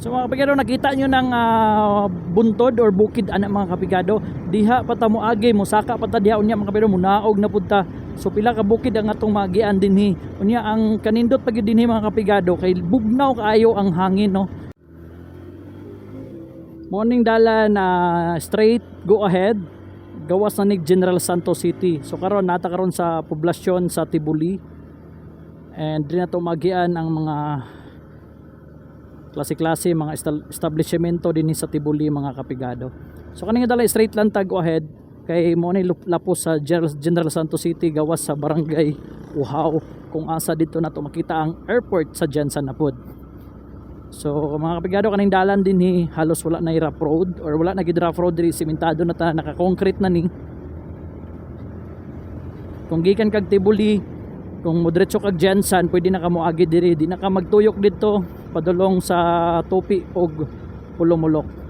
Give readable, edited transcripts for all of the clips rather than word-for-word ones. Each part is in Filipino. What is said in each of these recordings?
So mga kapigado, nakita nyo ng buntod or bukid ana mga kapigado. Diha pata mo agi mo saka pata diha unya mga kapigado, munaog na punta. So pila ka bukid ang atong magian dinhi. Unya ang kanindot pag dinhi mga kapigado kay bugnaw kaayo ang hangin, no. Morning dalan na straight go ahead. Gawas na ni General Santos City. So karon nata karon sa poblasyon sa Tibuli. And din na to magian ang mga klase-klase mga establishmento din sa Tibuli mga kapigado. So kaning dala straight lang tag go ahead kay mo ni lapos sa General Santos City gawas sa barangay Uhaw kung asa dito na to makita ang airport sa Jensen na pod. So mga kapigado, kaning dalan din ni halos wala na rough road or wala na gid rough road diri, simentado na ta, naka-concrete na ni. Kung gikan kag Tibuli, kung modretso kag Jensen, pwede na ka moagi diri, di na ka magtuyok dito padulong sa Tupi og Pulumulok.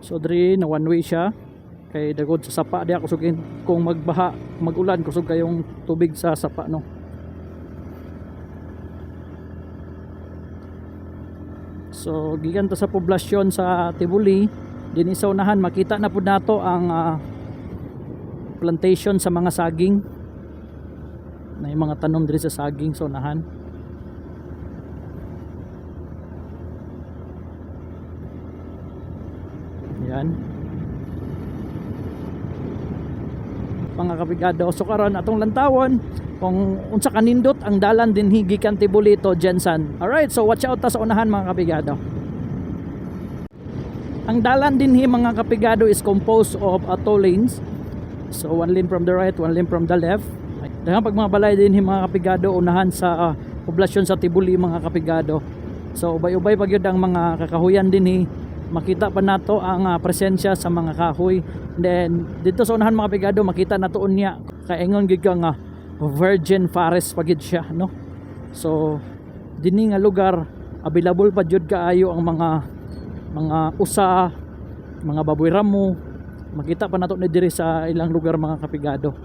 So diri na one way siya kay dagod sa sapa diha kusog kung magbaha magulan kusog kayong tubig sa sapa, no. So gikan ta sa poblasyon sa Tibuli, dinhi sa unahan makita na pud nato ang plantation sa mga saging. Na yung mga tanom diri sa saging sa unahan. Yan mga kapigado. So karon atong lantawon kung unsa kanindot ang dalan din gikan Tibuli to Jensen. Alright, so watch out ta sa unahan mga kapigado. Ang dalan din mga kapigado is composed of two lanes. So one lane from the right, one lane from the left. Daghang pag mga balay din mga kapigado unahan sa poblasyon sa Tibuli mga kapigado. So ubay-ubay pag yun ang mga kakahuyan din makita pa nato ang presensya sa mga kahoy. Then dito sa unahan mga kapigado makita nato unya kaingon gid nga virgin forest pagid siya, no. So dinhi nga lugar available pa jud kaayo ang mga usa, mga baboy ramo, makita pa nato ni diri sa ilang lugar mga kapigado.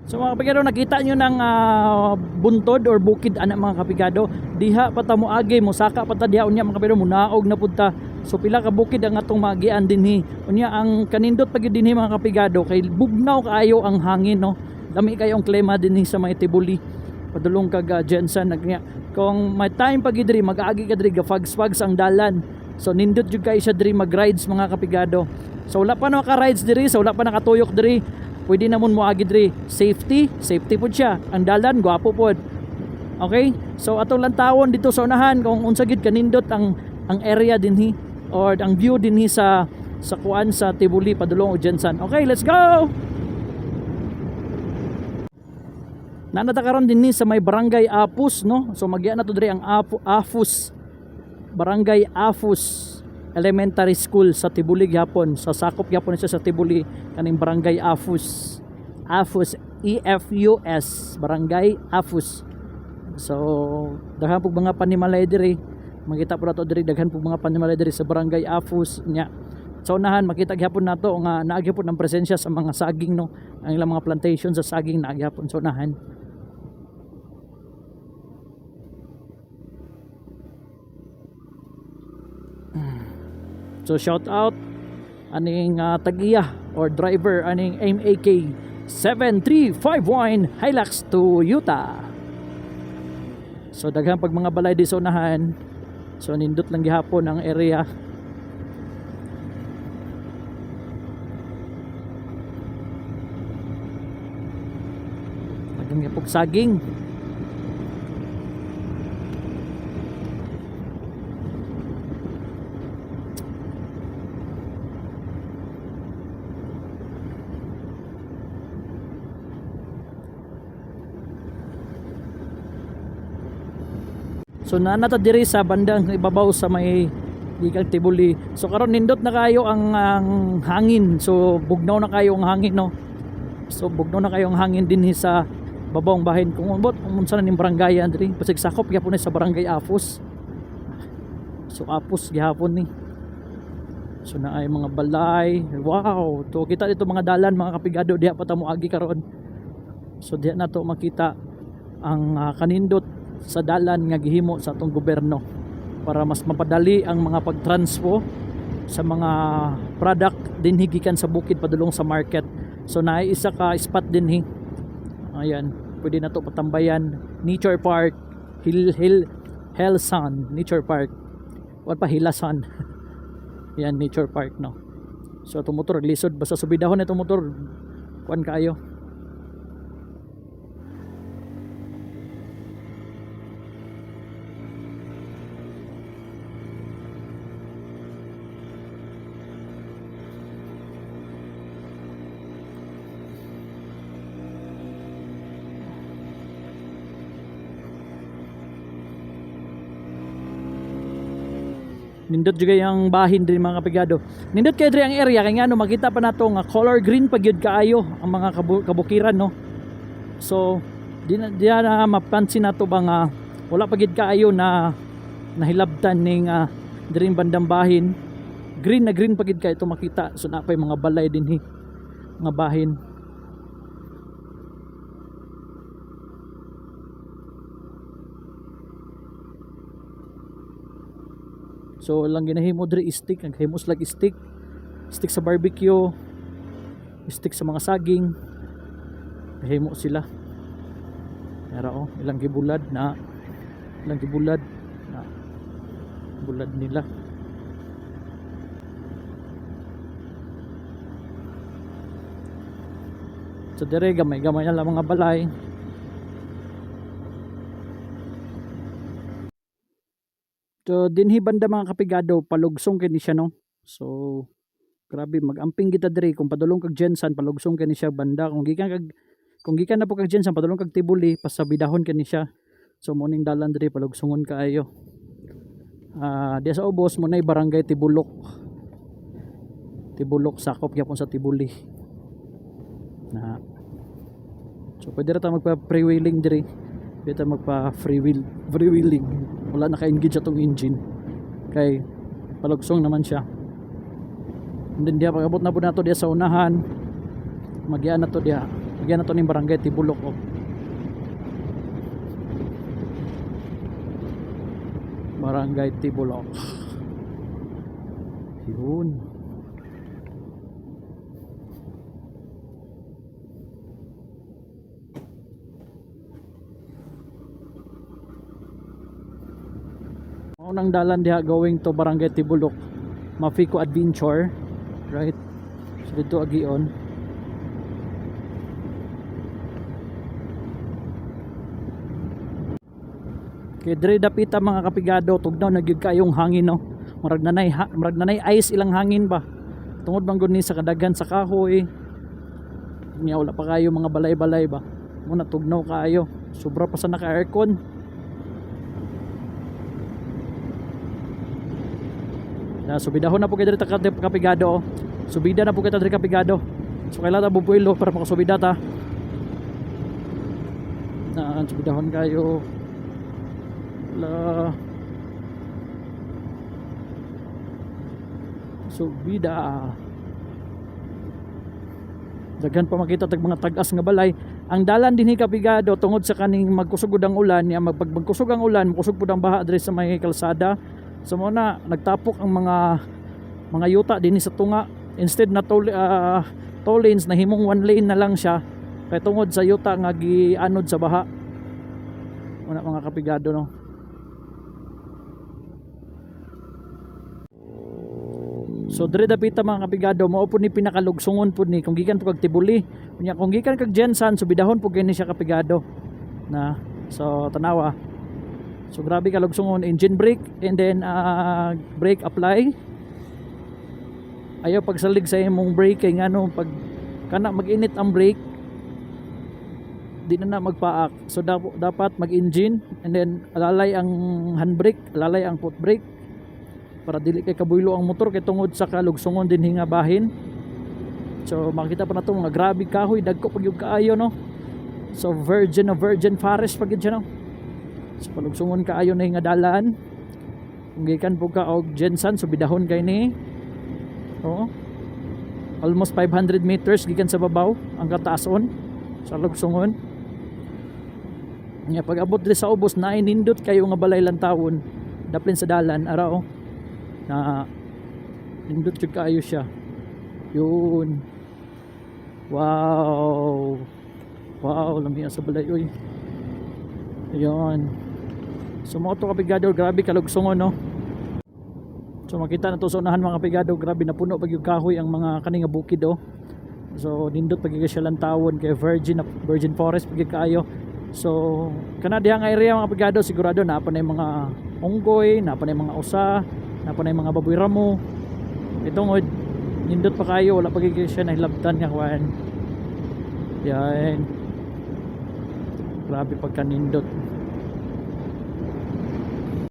So mga kapigado, nakita nyo ng buntod or bukid ana mga kapigado. Diha pata mo agi mo saka pata diha unya mga kapigado, munaog na punta. So pila ka bukid ang atong magian dinhi. Unya ang kanindot pag dinhi mga kapigado kay bugnaw kaayo ang hangin, no. Dami kayong klima dinhi sa mga Tibuli. Padulong kag Jensen nagnya. Kung may time pag diri mag-agi ka diri gafags-fags ang dalan. So nindot jud kay siya diri mag-rides mga kapigado. So wala pa naka-rides diri, so wala pa nakatuyok diri. Pwede namon mo agi diri. Safety pud siya. Ang dalan gwapo pod. Okay? So atong lantawon dito sa unahan kung unsa gid kanindot ang area dinhi or ang view dinhi sa kuan sa Tibuli padulong og Jensen. Okay, let's go. Nanata karon dinhi sa may barangay Apus, no. So magya na to diri ang Afus. Barangay Afus Elementary School sa Tibuli gyapon. Sa sakop gyapon siya sa Tibuli kaning barangay Afus. Afus, EFUS, barangay Afus. So daghan pug mga panimalay diri. Makita po nato diri daghan pug mga panimalay diri sa barangay Afus nya. Sa unahan makita gyapon nato nga naagyapon ang presensya sa mga saging, no. Ang ilang mga plantation sa saging naagyapon sa unahan. So shout out aning tagiya or driver aning MAK 7351 Hilux Toyota. So daghang pag mga balay di sa unahan. So nindot lang gihapon ang area. Daghang gipog saging. So nanata diri sa bandang ibabaw sa may gikan Tibuli. So karon nindot na kayo ang hangin. So bugnaw na kayo ang hangin, no. So bugnaw na kayo ang hangin dinhi sa babawng bahin. Kung umbot unsa na ning barangayan diri, pasig sakop gyapon ni sa barangay Apos. So Apos gihapon ni. So na ay mga balay. Wow, to kita dito mga dalan mga kapigado diha pa ta moagi karon. So diha na to makita ang kanindot sa dalan nga gihimo sa atong gobyerno para mas mapadali ang mga pagtranspo sa mga product din higikan sa bukid padulong sa market. So naay isa ka spot din ayan, pwede na to patambayan. Nature Park, Helsan Nature Park, what pa Hilasan. Yan, Nature Park, no. So itong motor lisod basta subidahon itong motor kuan kaayo. Nindot juga yung bahin din mga kapigado. Nindot kay diri ang area kay ngano makita pa nato nga color green pa gyud kaayo ang mga kabukiran, no. So di na mapansin nato ba nga wala pa gyud kaayo na nahilabtan ning diring bandang bahin. Green na green pa gyud kay ito makita. So napay mga balay din mga bahin. So lang ginahimo diri stick, naghimos like stick sa barbecue, stick sa mga saging. Nahimo sila. Pero ilang gibulad na bulad nila. So dire gamay na lang mga balay. So dinhi banda mga kapigado palugsong kini siya, no. So grabe magamping kita diri kung padulong kag Jensan palugsong kini siya banda kung gikan na po kag Jensan padulong kag Tibuli pasabidahon kini siya. So mo ning dalan diri palugsongon kaayo. Diya sa ubos mo na barangay Tibulok sakop gyapon sa Tibuli. So pwede ra ta magpa pre-wheeling diri. Pwede ta magpa free wheeling. Wala naka-engage atong engine kay palugsong naman siya. And then diya pag-abot na po nato diya sa unahan magian na to ning barangay Tibulok, oh. Barangay Tibulok yun. Unang dalan diha going to barangay Tibulok, Mafico Adventure, right? So dito agion. Kay diri dapita mga kapigado tugnaw na gyud kayong hangin, no. Murag nanay ice ilang hangin ba. Tungod bang gud ni sa kadaghan sa kahoy. Nya wala pa kayo mga balay-balay ba. Muna tugnaw kaayo. Sobra pa sa naka-aircon. Subidahon na po kayo dito kapigado, oh. Subida na po kita dito kapigado. So kailangan na bubuilo para makasubida ta. Subidahon kayo. Subida. Daghan pa makita tag mga tagas nga balay. Ang dalan dinhi kapigado tungod sa kaning magkusog ang ulan, ya magkusog ang ulan, makusog pud ang baha diri sa may kalsada. So mo na nagtapok ang mga yuta dinhi sa tunga. Instead na toll lanes na himong one lane na lang siya. kay tungod sa yuta nga gianod sa baha. Una mga kapigado no. So dire dapita mga kapigado mao pud ni pinakalugsongon pud ni kung gikan pud kag Tibuli. Unya kung gikan kag Jensan so bidahon pud kini siya kapigado na. So tanawa. So grabe kalugsongon, engine brake and then brake apply. Ayaw pagsalig sa imong brake kay ngano pag kana mag-init ang brake di na magpaak. So dapat mag-engine and then alalay ang handbrake, alalay ang foot brake para dili kay kabuylo ang motor kay tungod sa kalugsongon din hinga bahin. So makita pa na to mga grabe kahoy dagko pag yung kaayo no. So virgin forest pag yun siya no. So kalugsongon kaayo na hinga dalan. Kung gikan po ka og Jensan so bidahon kay ni. Oo. Almost 500 meters gikan sa babaw ang kataason sa lugsongon. Nga pag abot diri sa ubos na inindot kayo nga balay lantawon daplin sa dalan ara na nindot jud kaayo siya. Yun. Wow. Wow, lami sa balay oy. Ayun. So mo to kapigado grabe kalugsongon no. So makita na to sa unahan mga kapigado grabe na puno pag yung kahoy ang mga kaninga bukid oh. So nindot pag siya lantawon kay virgin forest pag kaayo. So kana dihang area mga kapigado sigurado na pa na mga unggoy, na pa na mga usa, na pa na mga baboy ramo. Itong nindot pa kayo wala pag siya nahilabtan nga kuan. Yan. Grabe pagka nindot.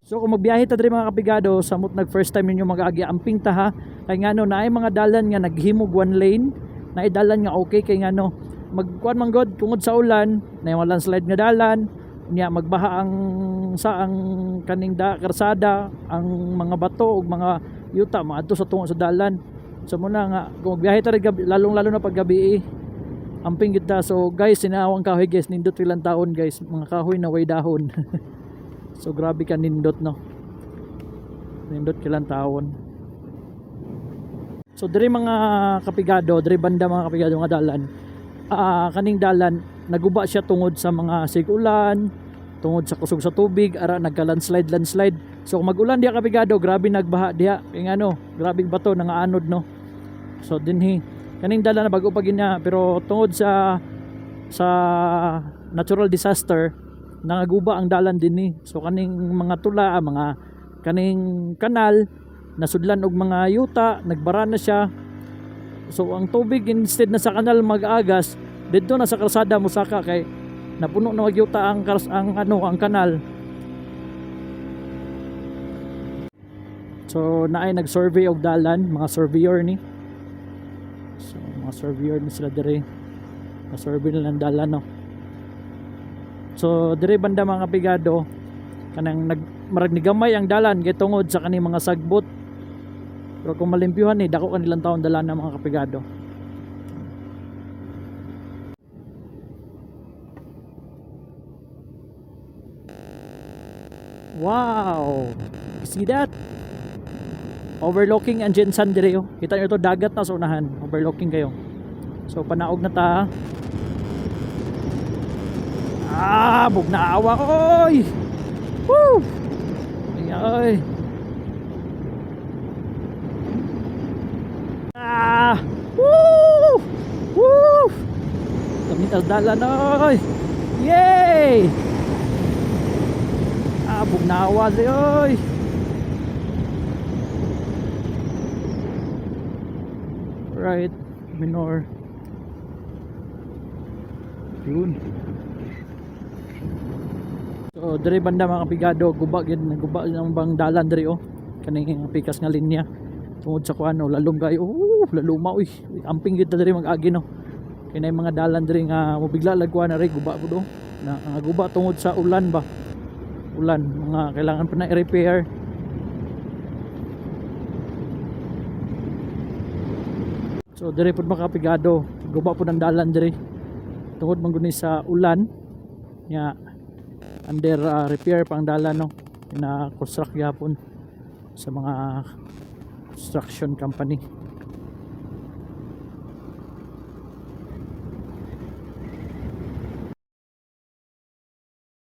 So kung magbiyahe ta diri mga kapigado samot nag first time ninyo mag-agi amping ta ha kay ngano naay mga dalan nga naghimog one lane naay dalan nga okay kay ngano magkuan man god tungod sa ulan naay walang slide nga dalan unya magbaha ang kaning karsada ang mga bato ug mga yuta maadto sa tungo sa dalan. So muna nga kung magbiyahe ta lalong na pag gabi amping kita. So guys sinawang kahoy guys nindot ilang taon guys mga kahoy na way dahon. So grabe ka nindot no. Nindot kilang taon. So diri mga kapigado, diri banda mga kapigado nga dalan. Kaning dalan naguba siya tungod sa mga sigulan, tungod sa kusog sa tubig, ara nagka-landslide. So kung mag-ulan diha kapigado, grabe nagbaha diha. Kay ano, grabe bato nangaanod no. So dinhi kaning dalan na bago pa gina pero tungod sa natural disaster nangaguba ang dalan dinhi. So kaning mga tula, mga kaning kanal nasudlan og mga yuta, nagbara na siya. So ang tubig instead na sa kanal mag-agas, didto na sa kalsada musaka kay napuno na magyuta ang kanal. So naay nag-survey og dalan, mga surveyor ni. So mga surveyor ni sila dire. Na-survey nila ang dalan no. So dire banda mga kapigado kanang maragnigamay ang dalan kay tungod sa kaning mga sagbot. Pero kung malimpyuhan ni dako kanilang taon dalan ng mga kapigado. Wow! See that? Overlooking ang Jensan dire oh. Kita niyo to dagat na sa unahan. Overlooking kayo. So panaog na ta. Bugnaawa oy. Woo! Ay. Woo! Woo! Kamitas dalan oy. Yay! Bugnawa di oy. Right, minor. Yun. So dire banda mga kapigado, guba ang bang dalan dire oh. Kaning pikas nga linya. Tungod sa kuano, lalom kayo. Laluma uy. Amping gid dire mag-agi no. Kay mga dalan dire nga mobigla lagkuan na ri guba pud oh. Na guba tungod sa ulan ba. Ulan, mga kailangan pa na i-repair. So dire pud mga kapigado, guba pud ang dalan dire. Tungod man guni sa ulan. Nya under repair pang dalan no. Na construct gyapon sa mga construction company.